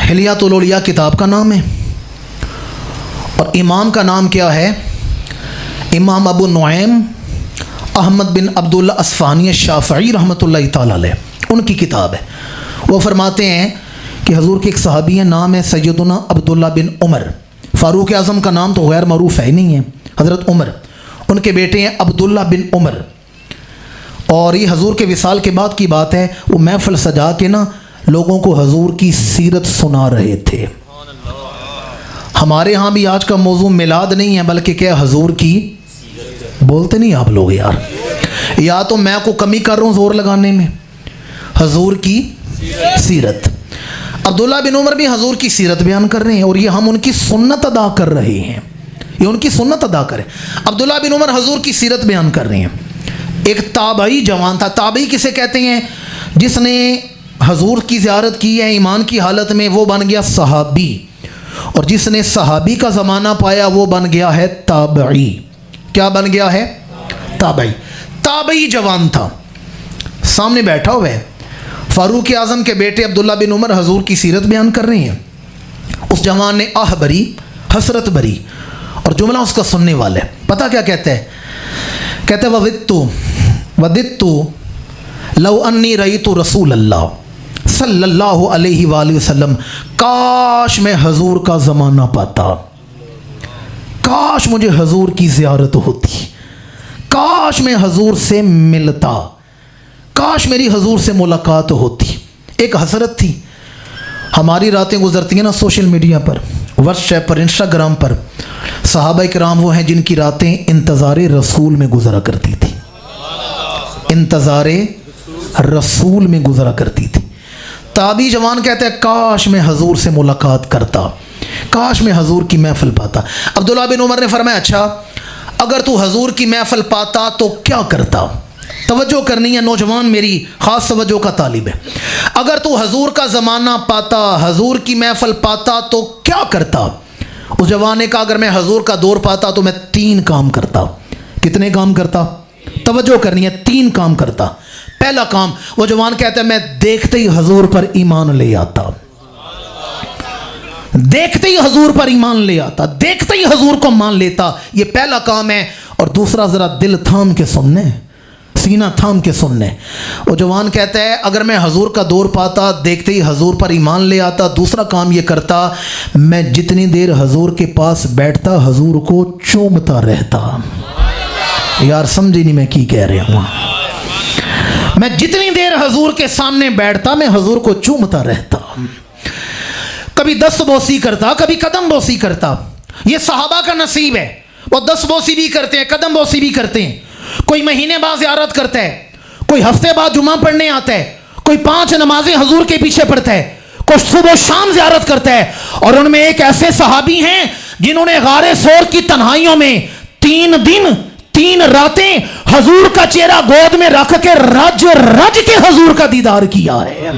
حلیۃ الاولیاء کتاب کا نام ہے، اور امام کا نام کیا ہے؟ امام ابو نعیم احمد بن عبداللہ اصفہانی الشافعی رحمۃ اللہ تعالی علیہ، ان کی کتاب ہے۔ وہ فرماتے ہیں کہ حضور کے ایک صحابی ہیں، نام ہے سیدنا عبداللہ بن عمر۔ فاروق اعظم کا نام تو غیر معروف ہے ہی نہیں ہے، حضرت عمر، ان کے بیٹے ہیں عبداللہ بن عمر۔ اور یہ حضور کے وصال کے بعد کی بات ہے، وہ محفل سجا کے نا لوگوں کو حضور کی سیرت سنا رہے تھے۔ ہمارے ہاں بھی آج کا موضوع میلاد نہیں ہے، بلکہ کیا حضور کی، بولتے نہیں آپ لوگ یار، یا تو میں کو کمی کر رہا ہوں زور لگانے میں، حضور کی سیرت۔ عبداللہ بن عمر بھی حضور کی سیرت بیان کر رہے ہیں، اور یہ ہم ان کی سنت ادا کر رہے ہیں، یہ ان کی سنت ادا کریں۔ عبداللہ بن عمر حضور کی سیرت بیان کر رہے ہیں۔ ایک تابعی جوان تھا، تابعی کسے کہتے ہیں؟ جس نے حضور کی زیارت کی ہے ایمان کی حالت میں، وہ بن گیا صحابی، اور جس نے صحابی کا زمانہ پایا وہ بن گیا ہے تابعی۔ کیا بن گیا ہے؟ تابعی۔ تابعی جوان تھا، سامنے بیٹھا ہوا ہے، فاروق اعظم کے بیٹے عبداللہ بن عمر حضور کی سیرت بیان کر رہے ہیں۔ اس جوان نے آہ بری، حسرت بری، اور جملہ اس کا سننے والا ہے۔ پتہ کیا کہتا ہے؟ کہتا ہے وددت لو انی رأیت رسول اللہ صلی اللہ علیہ وآلہ وسلم، کاش میں حضور کا زمانہ پاتا، کاش مجھے حضور کی زیارت ہوتی، کاش میں حضور سے ملتا، کاش میری حضور سے ملاقات ہوتی۔ ایک حسرت تھی۔ ہماری راتیں گزرتی ہیں نا سوشل میڈیا پر، واٹس ایپ پر، انسٹاگرام پر، صحابہ کرام وہ ہیں جن کی راتیں انتظار رسول میں گزرا کرتی تھی، انتظار رسول میں گزرا کرتی تھی۔ تابعی جوان کہتے ہیں کاش میں حضور سے ملاقات کرتا، کاش میں حضور کی محفل پاتا۔ عبداللہ بن عمر نے فرمایا اچھا اگر تو حضور کی محفل پاتا تو کیا کرتا؟ توجہ کرنی ہے نوجوان، میری خاص توجہ کا طالب ہے۔ اگر تو حضور کا زمانہ پاتا، حضور کی محفل پاتا تو کیا کرتا؟ اس جوان نے کہا اگر میں حضور کا دور پاتا تو میں 3 کام کرتا۔ کتنے کام کرتا؟ توجہ کرنی ہے، 3 کام کرتا۔ پہلا کام، وہ جوان کہتا ہے میں دیکھتے ہی حضور پر ایمان لے آتا، دیکھتے ہی حضور پر ایمان لے آتا، دیکھتے ہی حضور کو مان لیتا۔ یہ پہلا کام ہے۔ اور دوسرا ذرا دل تھام کے سننے، سینہ تھام کے سننے۔ وہ جوان کہتا ہے اگر میں حضور کا دور پاتا، دیکھتے ہی حضور پر ایمان لے آتا، دوسرا کام یہ کرتا میں جتنی دیر حضور کے پاس بیٹھتا حضور کو چومتا رہتا۔ یار سمجھی نہیں میں کی کہہ رہا ہوں؟ میں جتنی دیر حضور کے سامنے بیٹھتا میں حضور کو چومتا رہتا، کبھی دست بوسی کرتا، کبھی قدم بوسی کرتا۔ یہ صحابہ کا نصیب ہے، وہ دست بوسی بھی کرتے ہیں، قدم بوسی بھی کرتے ہیں۔ کوئی مہینے بعد زیارت کرتا ہے، کوئی ہفتے بعد جمعہ پڑھنے آتا ہے، کوئی 5 نمازیں حضور کے پیچھے پڑھتا ہے، کوئی صبح و شام زیارت کرتا ہے۔ اور ان میں ایک ایسے صحابی ہیں جنہوں نے غار ثور کی تنہائیوں میں 3 دن 3 راتیں حضور کا چہرہ گود میں رکھ کے رج رج کے حضور کا دیدار کیا ہے۔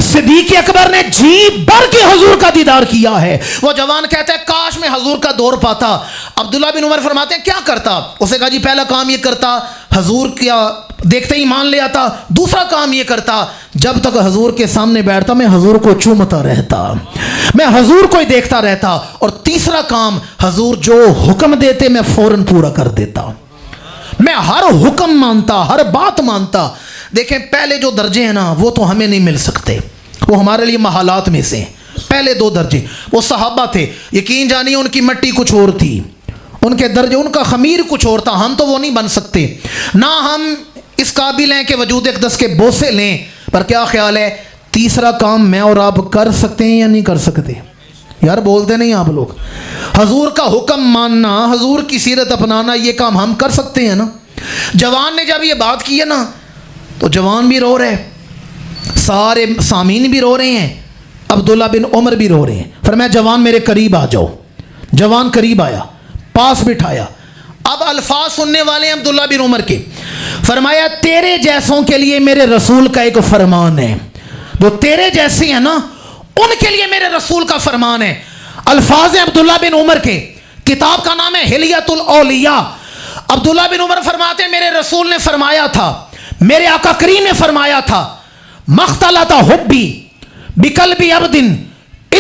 صدیق اکبر نے جی بھر کے حضور کا دیدار کیا ہے۔ وہ جوان کہتا ہے کاش میں حضور کا دور پاتا۔ عبداللہ بن عمر فرماتے ہیں کیا کرتا؟ اسے کہا جی پہلا کام یہ کرتا حضور کیا دیکھتے ہی مان لے آتا، دوسرا کام یہ کرتا جب تک حضور کے سامنے بیٹھتا میں حضور کو چومتا رہتا، میں حضور کو ہی دیکھتا رہتا، اور تیسرا کام حضور جو حکم دیتے میں فوراً پورا کر دیتا، میں ہر حکم مانتا، ہر بات مانتا۔ دیکھیں پہلے جو درجے ہیں نا وہ تو ہمیں نہیں مل سکتے، وہ ہمارے لیے محالات میں سے پہلے 2 درجے وہ صحابہ تھے، یقین جانیے ان کی مٹی کچھ اور تھی، ان کے درجے ان کا خمیر کچھ اور تھا، ہم تو وہ نہیں بن سکتے، نہ ہم اس قابل ہیں کہ وجود اقدس کے بوسے لیں۔ پر کیا خیال ہے تیسرا کام میں اور آپ کر سکتے ہیں یا نہیں کر سکتے؟ یار بولتے نہیں آپ لوگ؟ حضور کا حکم ماننا، حضور کی سیرت اپنانا، یہ کام ہم کر سکتے ہیں نا؟ جوان نے جب یہ بات کی ہے نا تو جوان بھی رو رہے، سارے سامعین بھی رو رہے ہیں، عبداللہ بن عمر بھی رو رہے ہیں۔ فرمایا جوان میرے قریب آ جاؤ۔ جوان قریب آیا، پاس بٹھایا۔ اب الفاظ سننے والے ہیں عبداللہ بن عمر کے۔ فرمایا تیرے جیسوں کے لیے میرے رسول کا ایک فرمان ہے، جو تیرے جیسے ہیں نا ان کے لیے میرے رسول کا فرمان ہے۔ الفاظ ہیں عبداللہ بن عمر کے، کتاب کا نام ہے حلیۃ الاولیاء۔ عبداللہ بن عمر فرماتے ہیں میرے رسول نے فرمایا تھا، میرے آقا کریم نے فرمایا تھا، مختلط حبی بقلب عبد